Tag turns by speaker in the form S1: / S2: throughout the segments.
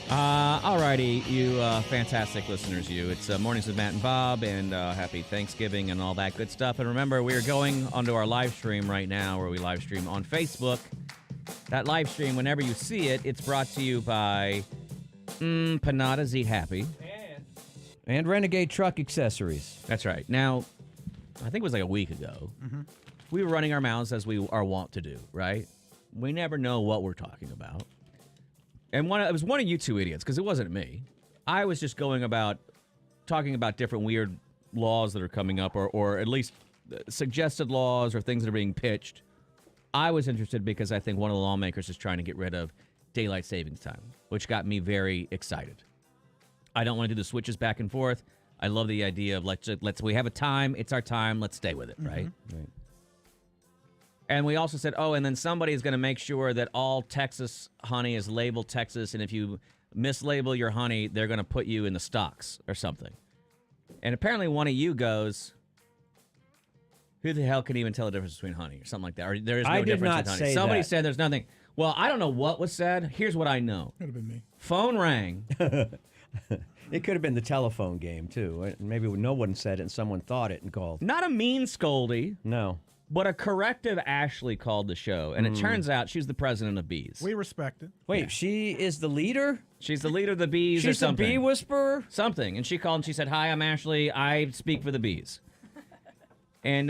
S1: Alrighty, you fantastic listeners, you. It's Mornings with Matt and Bob, and happy Thanksgiving and all that good stuff. And remember, we are going onto our live stream right now, where we live stream on Facebook. That live stream, whenever you see it, it's brought to you by Panada's Eat Happy.
S2: And Renegade Truck Accessories.
S1: That's right. Now, I think it was like a week ago, we were running our mouths as we are wont to do, right? We never know what we're talking about. And it was one of you two idiots, because it wasn't me. I was just talking about different weird laws that are coming up, or at least suggested laws or things that are being pitched. I was interested because I think one of the lawmakers is trying to get rid of daylight savings time, which got me very excited. I don't want to do the switches back and forth. I love the idea of we have a time, it's our time, let's stay with it, right?
S2: Right.
S1: And we also said, and then somebody is going to make sure that all Texas honey is labeled Texas, and if you mislabel your honey, they're going to put you in the stocks or something. And apparently one of you goes, who the hell can even tell the difference between honey or something like that? Or there is no difference in honey. Somebody said there's nothing. Well, I don't know what was said. Here's what I know.
S3: Could have been me.
S1: Phone rang.
S2: It could have been the telephone game, too. Maybe no one said it and someone thought it and called.
S1: Not a mean scoldy.
S2: No.
S1: But a corrective Ashley called the show, and it turns out she's the president of Bees.
S3: We respect it.
S2: Wait, she is the leader?
S1: She's the leader of the Bees or
S2: She's
S1: something.
S2: the bee whisperer?
S1: Something. And she called and she said, "Hi, I'm Ashley. I speak for the Bees." And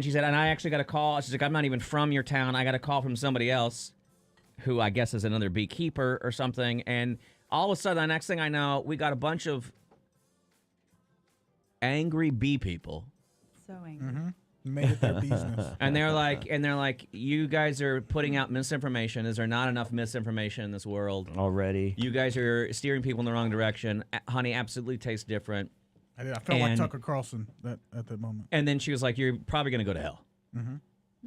S1: she said, and I actually got a call. She's like, "I'm not even from your town. I got a call from somebody else who I guess is another beekeeper or something." And all of a sudden, the next thing I know, we got a bunch of angry bee people.
S4: So angry.
S3: Made it their business.
S1: And they're like, you guys are putting out misinformation. Is there not enough misinformation in this world
S2: Already.
S1: You guys are steering people in the wrong direction. Honey absolutely tastes different.
S3: I felt like Tucker Carlson at that moment.
S1: And then she was like, "You're probably going to go to hell."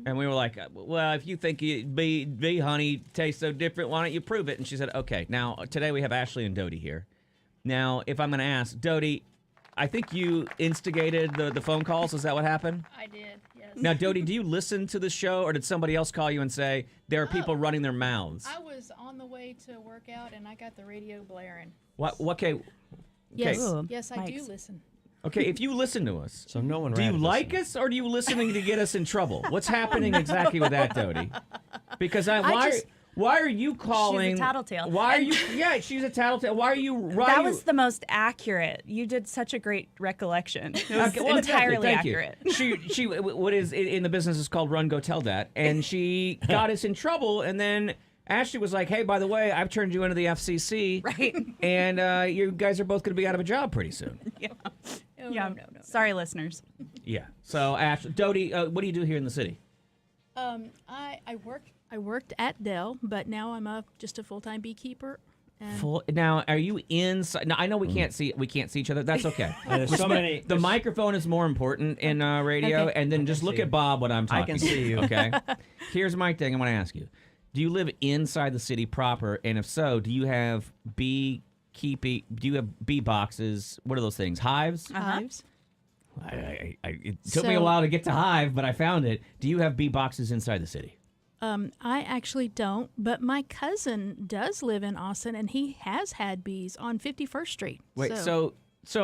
S1: And we were like, "Well, if you think bee honey tastes so different, why don't you prove it?" And she said, "Okay." Now, today we have Ashley and Dodie here. Now, if I'm going to ask, Dodie, I think you instigated the phone calls. Is that what happened?
S5: I did, yes.
S1: Now, Dodie, do you listen to the show, or did somebody else call you and say, there are people running their mouths?
S5: I was on the way to work out, and I got the radio blaring.
S1: What? Okay.
S5: Yes,
S4: Ooh,
S5: yes, I
S4: Mike's.
S5: do listen.
S1: Okay, if you listen to us,
S2: So no one
S1: do you
S2: ratted
S1: like us, or do you listening to get us in trouble? What's happening exactly with that, Dodie? Because why are you calling?
S4: She's a tattletale.
S1: Why are you? Yeah, she's a tattletale. Why are you?
S4: That was the most accurate. You did such a great recollection. It was
S1: Okay, well,
S4: entirely
S1: thank
S4: accurate.
S1: You. She what is in the business is called run, go, tell that, and she got us in trouble, and then Ashley was like, "Hey, by the way, I've turned you into the FCC,
S4: Right.
S1: and you guys are both going to be out of a job pretty soon."
S4: Yeah.
S5: Oh,
S4: Yeah.
S5: no.
S4: Sorry, listeners.
S1: Yeah. So, Dodie, what do you do here in the city?
S5: I worked at Dell, but now I'm just a full-time beekeeper. And
S1: Now, are you inside? Now, I know we can't see each other. That's okay.
S2: There's so many.
S1: The microphone is more important in radio,
S4: Okay.
S1: and then just look
S2: see
S1: at
S2: you.
S1: Bob when I'm talking.
S2: I can see you.
S1: Okay. Here's my thing. I want to ask you: do you live inside the city proper? And if so, do you have bee boxes? What are those things? Hives?
S5: hives.
S1: It took me a while to get to hive, but I found it. Do you have bee boxes inside the city?
S5: I actually don't, but my cousin does live in Austin, and he has had bees on 51st Street.
S1: Wait, so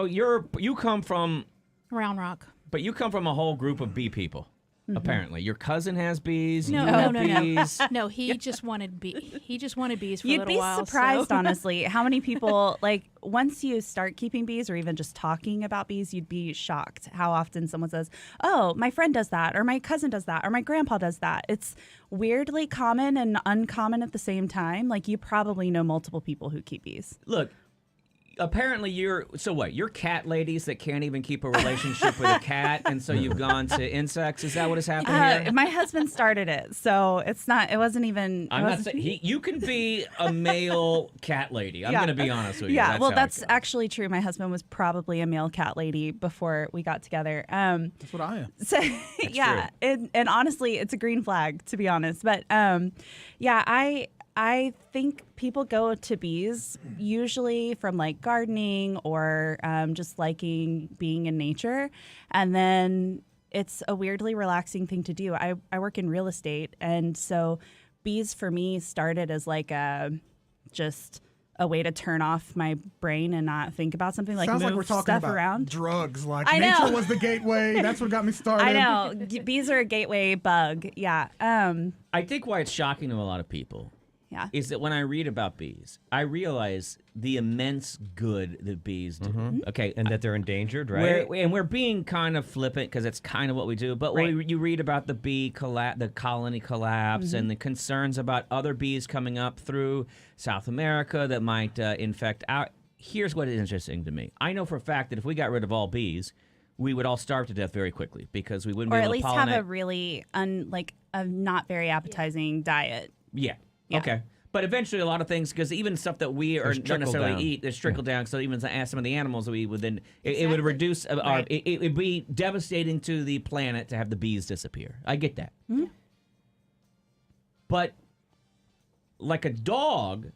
S1: you come from,
S5: Round Rock.
S1: but you come from a whole group of bee people. Apparently, your cousin has bees.
S5: No,
S1: you
S5: no,
S1: have
S5: no,
S1: bees.
S5: no. No, he just wanted He just wanted bees for a
S4: You'd
S5: little
S4: be
S5: while.
S4: surprised,
S5: so.
S4: honestly, how many people, like, once you start keeping bees or even just talking about bees, you'd be shocked how often someone says, "Oh, my friend does that," or "My cousin does that," or "My grandpa does that." It's weirdly common and uncommon at the same time. Like, you probably know multiple people who keep bees.
S1: Look, apparently you're cat ladies that can't even keep a relationship with a cat, and so you've gone to insects. Is that what has happened here?
S4: My husband started it, so it wasn't even.
S1: I'm not saying you can be a male cat lady. I'm
S4: Yeah.
S1: going to be honest with you.
S4: Yeah, well,
S1: how it
S4: that's
S1: goes.
S4: actually true. My husband was probably a male cat lady before we got together.
S3: That's what I am.
S4: So yeah, and honestly, it's a green flag, to be honest. But yeah, I think people go to bees usually from like gardening or just liking being in nature, and then it's a weirdly relaxing thing to do. I work in real estate, and so bees for me started as like a just a way to turn off my brain and not think about something, like
S3: Sounds
S4: move
S3: like we're talking
S4: stuff
S3: about
S4: around.
S3: drugs. Like
S4: I
S3: nature
S4: know.
S3: was the gateway. That's what got me started.
S4: I know. Bees are a gateway bug. Yeah.
S1: I think why it's shocking to a lot of people
S4: Yeah.
S1: is that when I read about bees, I realize the immense good that bees do. Okay,
S2: And that they're endangered, right?
S1: we're being kind of flippant because it's kind of what we do. But when you read about the the colony collapse and the concerns about other bees coming up through South America that might infect our. Here's what is interesting to me. I know for a fact that if we got rid of all bees, we would all starve to death very quickly because we wouldn't
S4: Or
S1: be
S4: at
S1: able
S4: least
S1: to pollinate.
S4: have a really a not very appetizing diet.
S1: Yeah.
S4: Yeah.
S1: Okay. But eventually, a lot of things, because even stuff that we
S2: There's
S1: don't
S2: trickle
S1: necessarily
S2: down.
S1: eat, there's trickle down. So even some of the animals that we would then, it would
S5: Exactly.
S1: reduce.
S4: Right.
S1: It would be devastating to the planet to have the bees disappear. I get that. But like a dog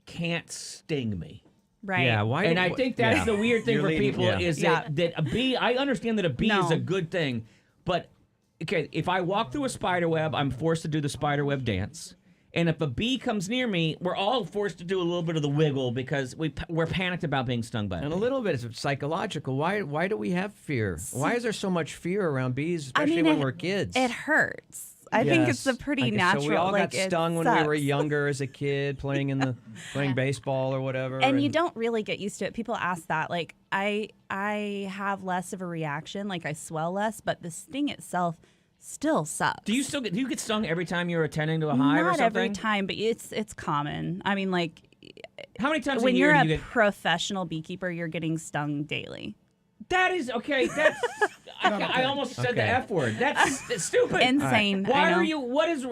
S1: can't sting me.
S4: Right.
S2: Yeah, why?
S1: And I think that's the weird thing
S2: You're
S1: for
S2: leading-
S1: people
S2: yeah.
S1: is
S4: Yeah.
S1: that a bee, I understand that a bee is
S4: No.
S1: a good thing, but okay, if I walk through a spider web, I'm forced to do the spider web dance. And if a bee comes near me, we're all forced to do a little bit of the wiggle because we're panicked about being stung by a
S2: And a
S1: bee.
S2: little bit is psychological. Why do we have fear? Why is there so much fear around bees, especially
S4: mean,
S2: when
S4: it-
S2: we're kids?
S4: It hurts. I think it's a
S2: Yes.
S4: pretty
S2: Like,
S4: natural.
S2: So we all
S4: like,
S2: got
S4: it
S2: stung when we were
S4: sucks.
S2: younger as a kid, playing baseball or whatever.
S4: And you don't really get used to it. People ask that. Like I have less of a reaction. Like I swell less, but the sting itself still sucks.
S1: Do you get stung every time you're attending to a hive or
S4: Not
S1: something?
S4: every time, but it's common. I mean, like
S1: How many times
S4: when
S1: a year
S4: you're
S1: do
S4: a
S1: you get?
S4: professional beekeeper, you're getting stung daily.
S1: That is okay. That's I almost said the
S2: Okay.
S1: F word. That's stupid.
S4: Insane. I
S1: Why
S4: know.
S1: are you? What is?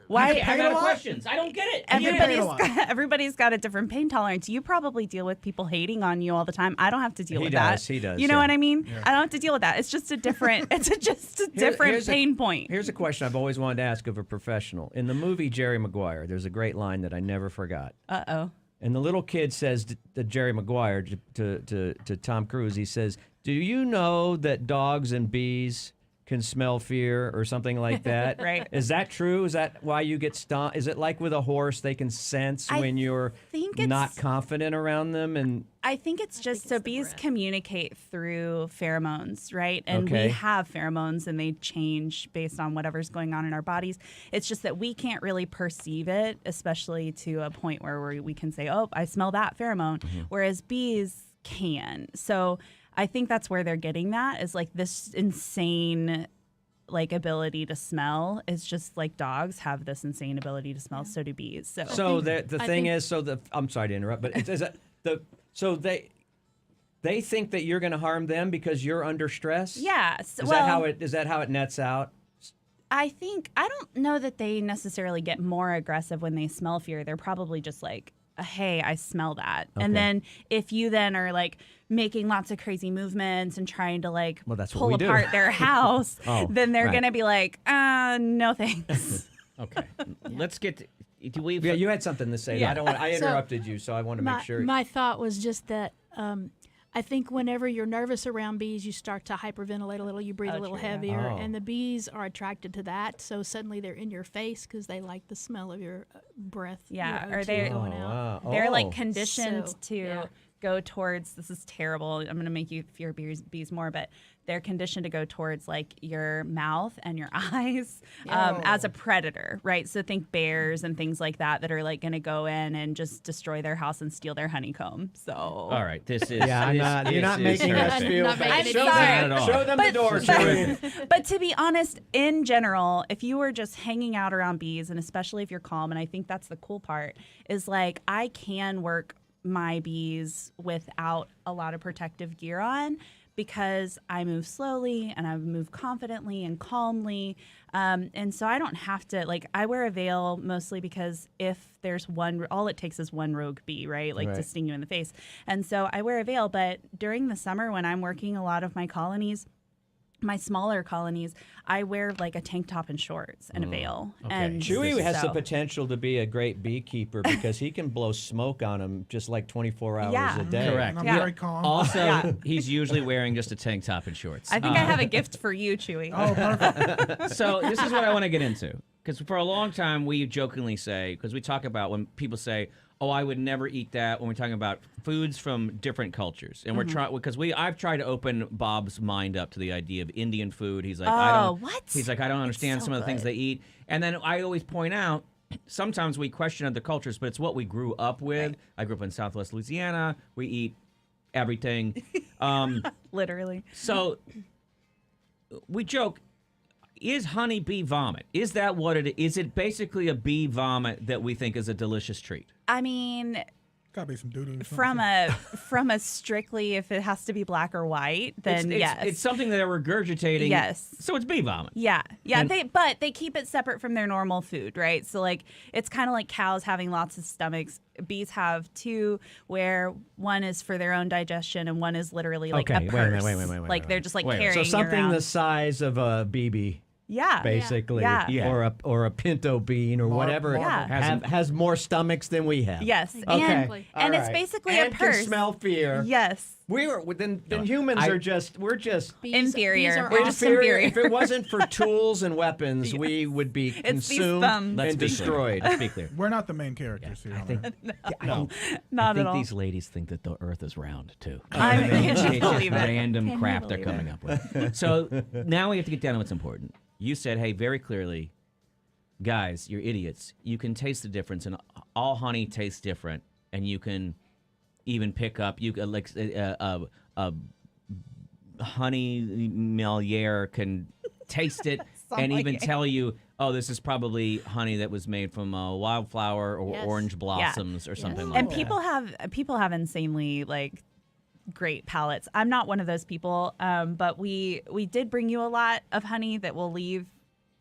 S4: Why-
S1: I
S3: paid a
S1: got
S3: lot?
S1: questions. I don't get it. I get it.
S4: Everybody's got a different pain tolerance. You probably deal with people hating on you all the time. I don't have to deal
S2: He
S4: with
S2: does,
S4: that.
S2: he does,
S4: You know
S2: yeah.
S4: what I mean? I don't have to deal with that. It's just a different. Just a different
S2: here's
S4: pain point.
S2: Here's a question I've always wanted to ask of a professional. In the movie Jerry Maguire, there's a great line that I never forgot.
S4: Uh-oh.
S2: And the little kid says to Jerry Maguire, to Tom Cruise, he says, "Do you know that dogs and bees can smell fear," or something like that?
S4: Right.
S2: Is that true? Is that why you get stung? Is it like with a horse, they can sense
S4: I
S2: when you're
S4: think
S2: not
S4: it's-
S2: confident around them? And
S4: I think it's just
S5: think
S4: so
S5: it's the
S4: bees
S5: breath.
S4: communicate through pheromones, right? And
S2: Okay.
S4: we have pheromone and they change based on whatever's going on in our bodies. It's just that we can't really perceive it, especially to a point where we can say, "Oh, I smell that pheromone," whereas bees can. So I think that's where they're getting that is like this insane like ability to smell. It's just like dogs have this insane ability to smell, so do bees. So,
S2: so the
S5: I
S2: thing
S5: think-
S2: is, I'm sorry to interrupt, but is that so they think that you're going to harm them because you're under stress?
S4: yeah.
S2: Is that how it nets out?
S4: I think I don't know that they necessarily get more aggressive when they smell fear. They're probably just like, "Hey, I smell that."
S2: Okay.
S4: And then if you then are like making lots of crazy movements and trying to like
S2: Well, that's what
S4: pull
S2: we do.
S4: apart their house,
S2: Oh,
S4: then they're
S2: right.
S4: gonna be like, no thanks."
S1: Okay. Let's get. Do we?
S2: Yeah, you had something to say.
S1: Yeah.
S2: I
S5: So,
S2: interrupted you, so I want to make sure.
S5: My thought was just that I think whenever you're nervous around bees, you start to hyperventilate a little, you breathe a little
S4: true, yeah.
S5: heavier,
S2: Oh.
S5: and the bees are attracted to that. So suddenly they're in your face because they like the smell of your breath.
S4: Yeah,
S5: your
S4: or
S5: O2
S4: they-
S5: going
S2: Oh,
S5: out.
S2: wow.
S4: They're
S2: Oh.
S4: like conditioned
S5: So,
S4: to
S5: yeah.
S4: go towards, this is terrible, I'm going to make you fear bees more, but they're conditioned to go towards like your mouth and your eyes as a predator, right? So think bears and things like that are like going to go in and just destroy their house and steal their honeycomb. So
S1: All right. This is.
S2: Yeah, you're not
S1: this is
S2: making us
S1: terrific.
S2: feel
S5: Not
S2: bad.
S5: making it
S2: Show
S5: easy.
S2: them,
S1: Not at all.
S2: show them the door, Joey.
S4: But to be honest, in general, if you were just hanging out around bees, and especially if you're calm, and I think that's the cool part, is like I can work my bees without a lot of protective gear on because I move slowly and I move confidently and calmly. And so I don't have to, like, I wear a veil mostly because if there's one, all it takes is one rogue bee, right? Like to
S2: Right.
S4: sting you in the face. And so I wear a veil. But during the summer when I'm working a lot of my colonies, my smaller colonies, I wear like a tank top and shorts and a veil. And
S2: Chewy has the
S4: so-
S2: potential to be a great beekeeper because he can blow smoke on them just like 24 hours
S4: Yeah.
S2: a day.
S1: Correct.
S3: And I'm
S4: Yeah.
S3: very calm.
S1: Also,
S4: Yeah.
S1: he's usually wearing just a tank top and shorts.
S4: I think I have a gift for you, Chewy.
S3: Oh, perfect.
S1: So this is what I want to get into. Because for a long time, we jokingly say, because we talk about when people say, oh, I would never eat that, when we're talking about foods from different cultures. And we're trying, because I've tried to open Bob's mind up to the idea of Indian food. He's like,
S4: what?
S1: He's like, I don't understand
S4: so
S1: some of the things
S4: good.
S1: they eat. And then I always point out, sometimes we question other cultures, but it's what we grew up with.
S4: Right.
S1: I grew up in Southwest Louisiana. We eat everything.
S4: Literally.
S1: So we joke, is honey bee vomit? Is that what it is? Is it basically a bee vomit that we think is a delicious treat?
S4: I mean,
S3: Gotta be some doo-doo.
S4: from a strictly if it has to be black or white, then yes.
S1: It's something that they're regurgitating.
S4: Yes.
S1: So it's bee vomit.
S4: Yeah.
S1: And-
S4: But they keep it separate from their normal food, right? So like it's kind of like cows having lots of stomachs. Bees have two, where one is for their own digestion and one is literally like
S2: Okay,
S4: a
S2: wait a minute,
S4: purse.
S2: wait.
S4: Like they're just like
S1: Wait a minute.
S4: carrying
S2: So something
S4: around.
S2: the size of a BB,
S4: Yeah.
S2: basically,
S4: Yeah.
S1: Yeah.
S2: or a pinto bean or whatever,
S4: Yeah.
S2: has more stomachs than we have.
S4: Yes.
S2: Okay.
S5: Exactly.
S4: And
S2: All
S4: it's
S2: right.
S4: basically
S2: and
S4: a purse.
S2: Can smell fear.
S4: Yes.
S2: Then humans
S1: I-
S2: are just
S5: Bees-
S4: Inferior.
S5: bees are
S4: We're
S5: awesome.
S4: just inferior.
S2: If it wasn't for tools and weapons, we would be
S4: It's these
S2: consumed
S4: thumbs.
S1: Let's
S2: and
S1: be
S2: destroyed.
S1: Clear. Let's be clear.
S3: We're not the main characters here.
S1: I
S3: on
S1: think,
S3: that.
S2: No.
S4: Not
S1: I
S4: at
S1: think
S4: all.
S1: these ladies think that the Earth is round too.
S4: I mean,
S1: It's
S4: can you
S1: just
S4: believe it?
S1: random
S4: Can you
S1: crap they're
S4: believe
S1: coming up with. So now we have to get down to what's important. You said, hey, very clearly, guys, you're idiots. You can taste the difference, and all honey tastes different, and you can even pick up like honey Meliere can taste it and even
S4: Sommelier.
S1: tell you, oh, this is probably honey that was made from a wildflower or
S5: Yes.
S1: orange blossoms or something like
S4: And
S1: that.
S4: people have insanely like great palates. I'm not one of those people, but we did bring you a lot of honey that we'll leave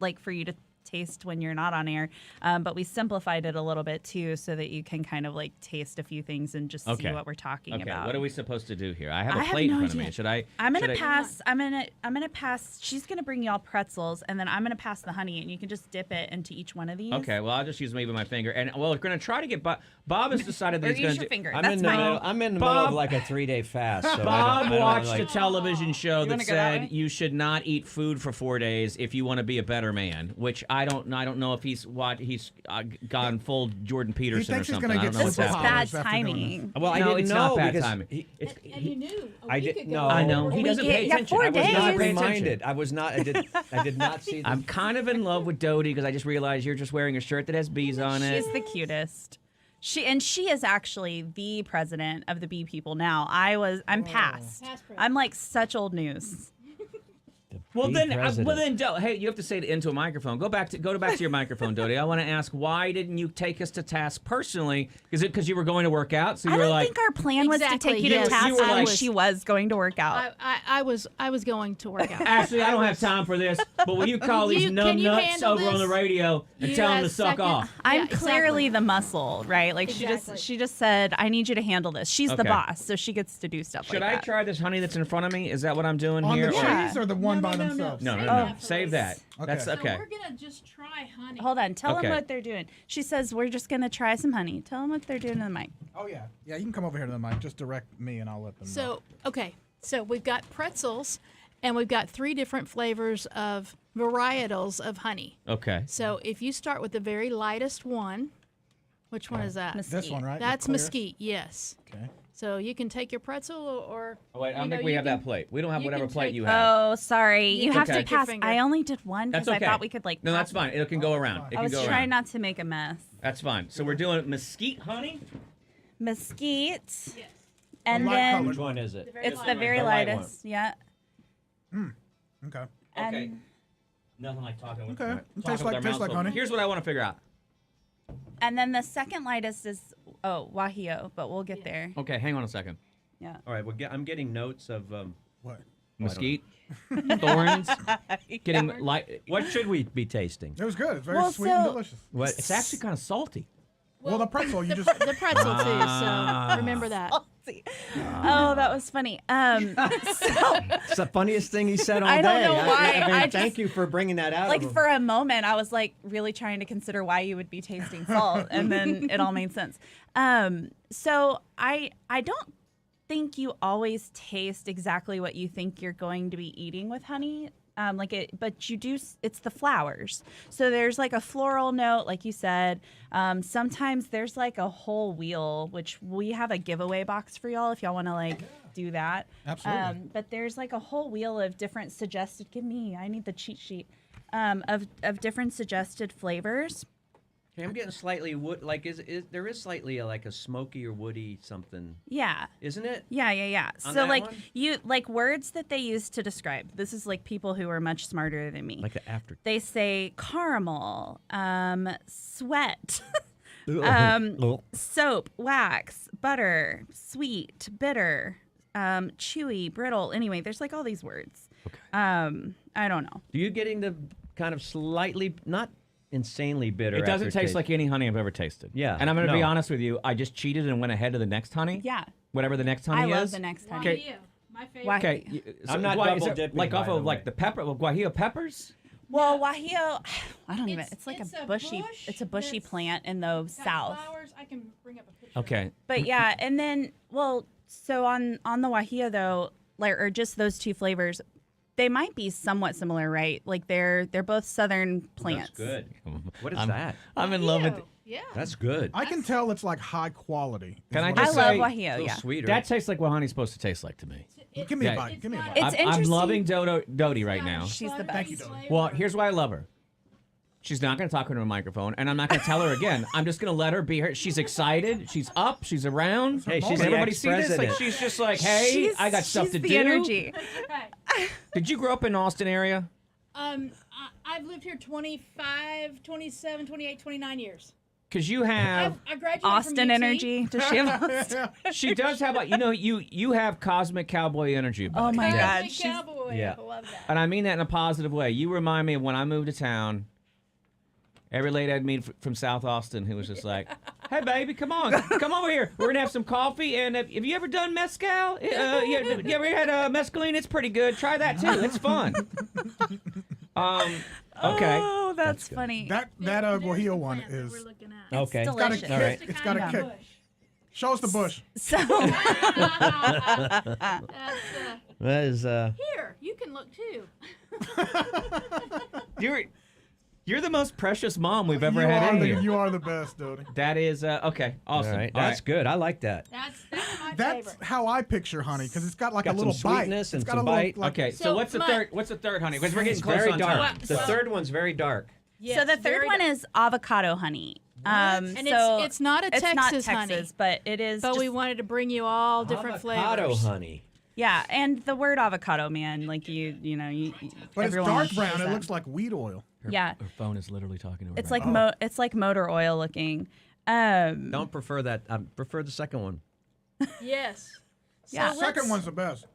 S4: like for you to taste when you're not on air. But we simplified it a little bit too, so that you can kind of like taste a few things and just see what we're talking
S1: Okay,
S4: about.
S1: what are we supposed to do here? I have a
S4: I have
S1: plate
S4: no
S1: in front of
S4: idea.
S1: me. Should I?
S4: I'm gonna
S1: should I-
S4: pass. I'm gonna pass. She's gonna bring y'all pretzels, and then I'm gonna pass the honey, and you can just dip it into each one of these.
S1: Okay, well, I'll just use maybe my finger. And, well, we're going to try to get Bob has decided that
S4: Or
S1: he's
S4: use
S1: going
S4: your
S1: to.
S4: finger.
S2: I'm
S4: That's
S2: in the
S4: fine.
S2: middle, I'm in the middle of
S1: Bob-
S2: like a 3-day fast. So
S1: Bob
S2: I don't
S1: watched
S2: like,
S1: a television show
S4: You
S1: that
S4: wanna go that
S1: said
S4: way?
S1: you should not eat food for 4 days if you want to be a better man. Which I don't know if he's gone full Jordan Peterson or
S3: thinks he's
S1: something.
S3: gonna
S1: I don't
S3: get
S1: know what's
S4: This was
S3: superpowers
S1: happening.
S4: bad
S3: after doing
S4: timing.
S2: Well, I
S1: No,
S2: didn't
S1: it's
S2: know
S1: not bad
S2: because
S1: timing.
S5: And you knew.
S2: I didn't know.
S1: I know. He
S4: We
S1: doesn't
S4: get-
S1: pay
S4: yeah,
S1: attention.
S4: 4
S1: I was
S4: days.
S1: not
S2: not
S1: paying
S2: reminded.
S1: attention.
S2: I was not. I did not see. The,
S1: I'm kind of in love with Dodie because I just realized you're just wearing a shirt that has bees on it.
S4: She's the cutest. She is actually the president of the bee people now. I'm past.
S5: Past president.
S4: I'm like such old news.
S1: Well
S2: Be
S1: then,
S2: president.
S1: hey, you have to say it into a microphone. Go back to your microphone, Dodie. I want to ask, why didn't you take us to task personally? Is it because you were going to work out? So you
S4: I
S1: were
S4: don't
S1: like,
S4: think our plan was to
S5: Exactly,
S4: take you
S5: yes.
S4: to task
S1: You were
S4: when
S1: like-
S4: she was going to work out.
S5: I was going to work out.
S1: Ashley, I don't have time for this. But will you call these
S5: Can
S1: numb
S5: you
S1: nuts
S5: handle
S1: over on the
S5: this?
S1: radio and
S5: You
S1: tell them
S5: got
S1: to
S5: a
S1: suck
S5: second?
S1: off?
S4: I'm
S5: Yeah,
S4: clearly
S5: exactly.
S4: the muscle, right? Like
S5: Exactly.
S4: she just said, I need you to handle this. She's the
S1: Okay.
S4: boss, so she gets to do stuff
S1: Should
S4: like
S1: I
S4: that.
S1: try this honey that's in front of me? Is that what I'm doing
S3: On
S1: here?
S3: the
S1: or-
S4: Yeah.
S3: trees or the one by
S5: No.
S3: themselves?
S1: No, no,
S5: Save
S1: no.
S5: that for
S1: Save
S5: us.
S1: that.
S3: Okay.
S1: That's
S5: So
S1: okay.
S5: we're gonna just try honey.
S4: Hold on. Tell
S1: Okay.
S4: them what they're doing. She says we're just gonna try some honey. Tell them what they're doing in the mic.
S3: Oh yeah, yeah. You can come over here to the mic. Just direct me, and I'll let them know.
S5: So okay, so we've got pretzels, and we've got 3 different flavors of varietals of honey.
S1: Okay.
S5: So if you start with the very lightest one, which one is that?
S3: This one, right? The
S5: That's
S3: clearest?
S5: mesquite. Yes.
S3: Okay.
S5: So you can take your pretzel or
S1: Oh, wait, I don't
S5: you
S1: think
S5: know,
S1: we
S5: you
S1: have
S5: can-
S1: that plate. We don't have
S5: you
S1: whatever
S5: can
S1: plate
S5: take-
S1: you have.
S4: Oh, sorry.
S5: You
S4: You
S5: can
S4: have to
S5: take your
S4: pass.
S5: finger.
S4: I only did one
S1: That's
S4: because
S1: okay.
S4: I thought we could like.
S1: No,
S4: pass
S1: that's fine. It can go around. It
S4: I
S1: can
S4: was
S1: go
S4: trying
S1: around.
S4: not to make a mess.
S1: That's fine. So we're doing mesquite honey.
S4: Mesquite,
S5: Yes.
S4: and
S3: light
S4: then
S3: colored.
S2: which one is it?
S5: very
S4: it's
S5: light
S4: the
S5: one.
S4: very
S2: The light one.
S4: lightest. Yeah.
S3: Okay.
S1: Okay.
S4: And,
S1: Nothing like talking with
S3: Okay.
S1: talking
S3: It tastes
S1: with
S3: like-
S1: our
S3: tastes
S1: mouths
S3: like
S1: open.
S3: honey.
S1: Here's what I want to figure out.
S4: and then the second lightest is Wahio, but we'll get there.
S1: Okay, hang on a second.
S4: Yeah.
S2: All right, I'm getting notes of.
S3: What?
S1: Mesquite, thorns, getting light.
S2: What should we be tasting?
S3: It was good. It's very
S4: Well,
S3: sweet and
S4: so-
S3: delicious.
S2: What?
S1: It's actually kind of salty.
S3: Well, the pretzel you just.
S5: The pretzel too. So remember that.
S4: Oh, that was funny.
S2: It's the funniest thing he said all
S4: I
S2: day.
S4: don't know why,
S2: I mean,
S4: I
S2: thank
S4: just-
S2: you for bringing that out.
S4: like
S2: of him.
S4: for a moment, I was like really trying to consider why you would be tasting salt, and then it all made sense. So I don't think you always taste exactly what you think you're going to be eating with honey. but it's the flowers. So there's like a floral note, like you said. Sometimes there's like a whole wheel, which we have a giveaway box for y'all if y'all want to like do that.
S3: Absolutely.
S4: But there's like a whole wheel of different suggested. I need the cheat sheet of different suggested flavors.
S2: Okay, I'm getting slightly wood. Like, there is slightly like a smoky or woody something,
S4: Yeah.
S2: isn't it?
S4: Yeah.
S2: On
S4: So
S2: that
S4: like
S2: one?
S4: words that they use to describe. This is like people who are much smarter than me.
S2: Like the after.
S4: They say caramel, sweat, soap, wax, butter, sweet, bitter, chewy, brittle. Anyway, there's like all these words.
S1: Okay.
S4: I don't know.
S2: Do you getting the kind of slightly, not insanely bitter?
S1: It doesn't
S2: aftertaste?
S1: taste like any honey I've ever tasted.
S2: Yeah,
S1: And I'm going to be
S2: no.
S1: honest with you. I just cheated and went ahead to the next honey.
S4: Yeah.
S1: Whatever the next honey
S4: I
S1: is.
S4: love the next honey.
S1: Okay.
S5: My favorite.
S4: Why-
S1: Okay.
S2: I'm not
S1: why, is
S2: double
S1: it
S2: dipping,
S1: like off
S2: by the
S1: of like
S2: way.
S1: the pepper, guajillo peppers?
S4: Well, Guajillo, I don't even.
S5: It's-
S4: It's like
S5: it's
S4: a
S5: a
S4: bushy.
S5: bush
S4: It's a bushy
S5: that's
S4: plant in the
S5: Got
S4: south.
S5: flowers. I can bring up a picture.
S1: Okay.
S4: But yeah, and then so on the Guajillo though, like or just those two flavors, they might be somewhat similar, right? Like they're both southern plants.
S2: That's good. What is
S1: I'm-
S2: that?
S1: I'm in love with.
S5: Yeah.
S2: That's good.
S3: I can tell it's like high quality.
S1: Can I
S3: is
S1: just
S3: what
S4: I
S1: say-
S4: love
S2: a
S4: Guajillo.
S2: little
S4: Yeah.
S2: sweeter.
S1: That tastes like what honey's supposed to taste like to me.
S3: Give me a
S1: Yeah.
S3: bite. Give me a
S5: not-
S3: bite.
S4: It's
S1: I'm
S4: interesting.
S1: loving Dodie right now.
S4: She's the
S3: Thank you,
S4: best.
S3: Dodie.
S1: Well, here's why I love her. She's not going to talk into a microphone, and I'm not going to tell her again. I'm just going to let her be her. She's excited. She's up. She's around.
S2: Hey, she's
S1: Does
S2: the
S1: everybody see this? Like,
S2: ex-president.
S1: she's just like, hey, I got stuff
S4: she's
S1: to
S4: the
S1: do.
S4: energy.
S5: Right.
S1: Did you grow up in the Austin area?
S5: I've lived here 25, 27, 28, 29 years.
S1: Because you have,
S5: I graduated
S4: Austin
S5: from UT.
S4: energy. Does she have Austin?
S1: she does have, you have cosmic cowboy energy.
S4: Oh
S1: Buddy.
S4: my
S2: Yeah.
S4: God.
S5: Big
S4: She's,
S5: cowboy.
S2: Yeah.
S5: I love that.
S1: And I mean that in a positive way. You remind me of when I moved to town. Every lady I'd meet from South Austin who was just like, hey, baby, come on. Come over here. We're going to have some coffee. And have you ever done mezcal? You ever had mescaline? It's pretty good. Try that, too. It's fun. Okay.
S4: Oh, that's
S2: good.
S4: funny.
S3: That
S5: There's
S3: Guajillo
S5: the
S3: one
S5: plant that
S3: is.
S5: we're looking at.
S2: Okay.
S4: It's delicious.
S3: Gotta
S2: All right.
S3: It's got a
S5: Kind
S3: kick.
S5: of bush.
S3: Show us the bush.
S4: So
S5: That's,
S2: That is.
S5: here, you can look too.
S1: You're the most precious mom we've ever
S3: you
S1: had
S3: are
S1: in here.
S3: You are the best, Dodie.
S1: That is, okay. Awesome.
S2: All right.
S1: All
S2: That's
S1: right.
S2: good. I like that.
S5: That's my
S3: That's
S5: favorite.
S3: how I picture honey, because it's got like
S2: Got
S3: a little
S2: some
S3: bite.
S2: sweetness and
S3: It's got
S2: some
S3: a little,
S2: bite.
S3: like,
S1: Okay, so
S5: So
S1: what's the
S5: my-
S1: third? What's the third, honey? Because we're getting close
S2: Very
S1: on
S2: dark.
S1: time.
S2: The third one's very dark.
S5: Yes,
S4: so the third
S5: very
S4: one
S5: dark.
S4: is avocado honey.
S5: And
S4: so
S5: it's not a
S4: it's not
S5: Texas honey.
S4: Texas, but it is.
S5: But
S4: just,
S5: we wanted to bring you all different
S2: Avocado
S5: flavors.
S2: honey.
S4: yeah, and the word avocado, man, like you
S3: but it's
S4: everyone
S3: dark
S4: knows
S3: brown. It
S4: that.
S3: looks like weed oil.
S4: Yeah,
S1: Her phone is literally talking to her.
S4: it's
S1: right
S4: like it's like motor oil looking.
S2: Don't prefer that. I prefer the second one.
S5: Yes. So
S4: Yeah.
S3: The second
S5: let's-
S3: one's the best.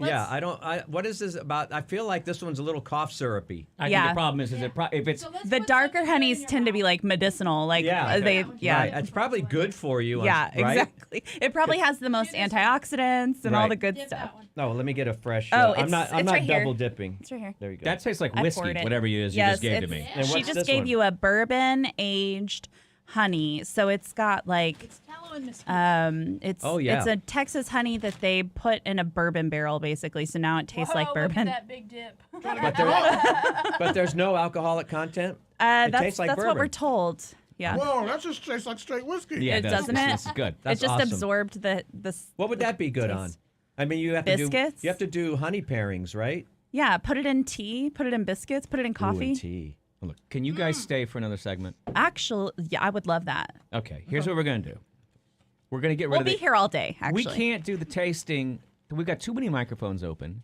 S2: Yeah, I don't. What is this about? I feel like this one's a little cough syrupy.
S1: I think
S4: Yeah.
S1: the problem is if it's
S5: So let's
S4: The
S5: put
S4: darker
S5: something
S4: honeys
S5: in your
S4: tend to be
S5: mouth.
S4: like medicinal, like
S2: Yeah.
S4: they yeah.
S2: Right, it's probably good for you.
S4: Yeah,
S2: right?
S4: exactly. It probably has the most antioxidants and all
S2: Right.
S4: the good
S5: Dip
S4: stuff.
S5: that one.
S2: No, let me get a fresh.
S4: Oh,
S2: I'm not.
S4: it's
S2: I'm not
S4: right here.
S2: double dipping.
S4: It's right here.
S2: There you go.
S1: that tastes like
S4: I
S1: whiskey,
S4: poured it.
S1: whatever it is you
S4: Yes,
S1: just gave to
S4: it's-
S1: me.
S2: And
S4: She
S2: what's
S4: just
S2: this
S4: gave
S2: one?
S4: you a bourbon aged honey, so it's got like
S5: It's tallow and mesquite.
S4: it's
S2: Oh, yeah.
S4: it's a Texas honey that they put in a bourbon barrel basically, so now it tastes like
S5: Whoa, look at
S4: bourbon.
S5: that big dip.
S2: But there's no alcoholic content. It
S4: That's
S2: tastes like
S4: that's what
S2: bourbon.
S4: we're told. Yeah.
S3: Whoa, that just tastes like straight whiskey.
S1: Yeah,
S4: It
S1: does.
S4: doesn't it?
S1: This is good.
S2: That's
S4: it just
S2: awesome.
S4: absorbed the
S2: What would that be good on?
S4: taste.
S2: I mean, you have to
S4: Biscuits?
S2: do. You have to do honey pairings, right?
S4: Yeah, put it in tea, put it in biscuits, put it in
S2: Ooh,
S4: coffee.
S2: and tea.
S1: Look, can you guys stay for another segment?
S4: Actually, yeah, I would love that.
S1: Okay, here's what we're gonna do. We're gonna get rid
S4: We'll
S1: of
S4: be
S1: the.
S4: here all day, actually.
S1: We can't do the tasting. We've got too many microphones open.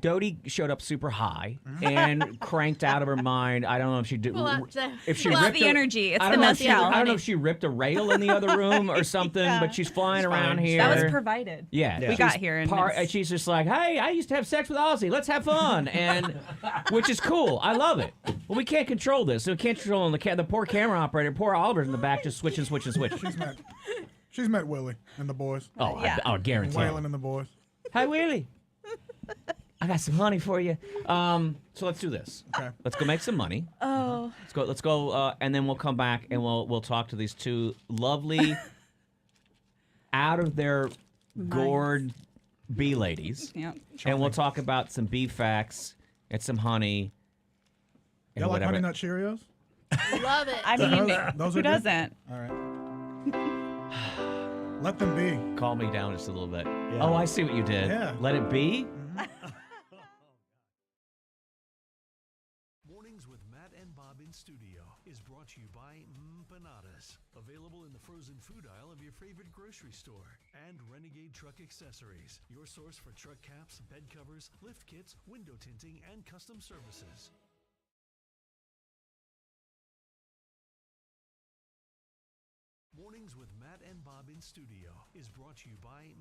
S1: Dodie showed up super high and cranked out of her mind. I don't know if she did.
S5: Pull out the-
S1: If she
S4: pull out
S1: ripped
S4: the
S1: a-
S4: energy. It's
S1: I
S4: the
S1: don't know if she-
S4: mezcal.
S1: I don't know if she ripped a rail in the other room or something, but she's flying around here.
S4: That was provided.
S1: Yeah,
S4: We
S1: she's
S4: got here and it's-
S1: she's just like, "Hey, I used to have sex with Ozzy. Let's have fun," and which is cool. I love it. Well, we can't control this. So we can't control the poor camera operator, poor Oliver's in the back, just switching.
S3: She's met Willie and the boys.
S1: Oh,
S4: Yeah.
S1: I guarantee.
S3: Waylon and the boys.
S1: Hi, Willie. I got some honey for you. So let's do this.
S3: Okay.
S1: Let's go make some money.
S4: Oh,
S1: Let's go, and then we'll come back and we'll talk to these two lovely, out of their gourd bee ladies,
S4: yeah.
S1: and we'll talk about some bee facts and some honey. And
S3: Y'all like
S1: whatever.
S3: Honey Nut Cheerios?
S5: Love it.
S4: I mean,
S3: Those
S4: who
S3: are good?
S4: doesn't?
S3: All right. Let them be.
S1: Calm me down just a little bit. Oh, I see what you did.
S3: Yeah.
S1: Let it be?
S6: Mornings with Matt and Bob in studio is brought to you by Empanadas. Available in the frozen food aisle of your favorite grocery store. And Renegade Truck Accessories, your source for truck caps, bed covers, lift kits, window tinting, and custom services. Mornings with Matt and Bob in studio is brought to you by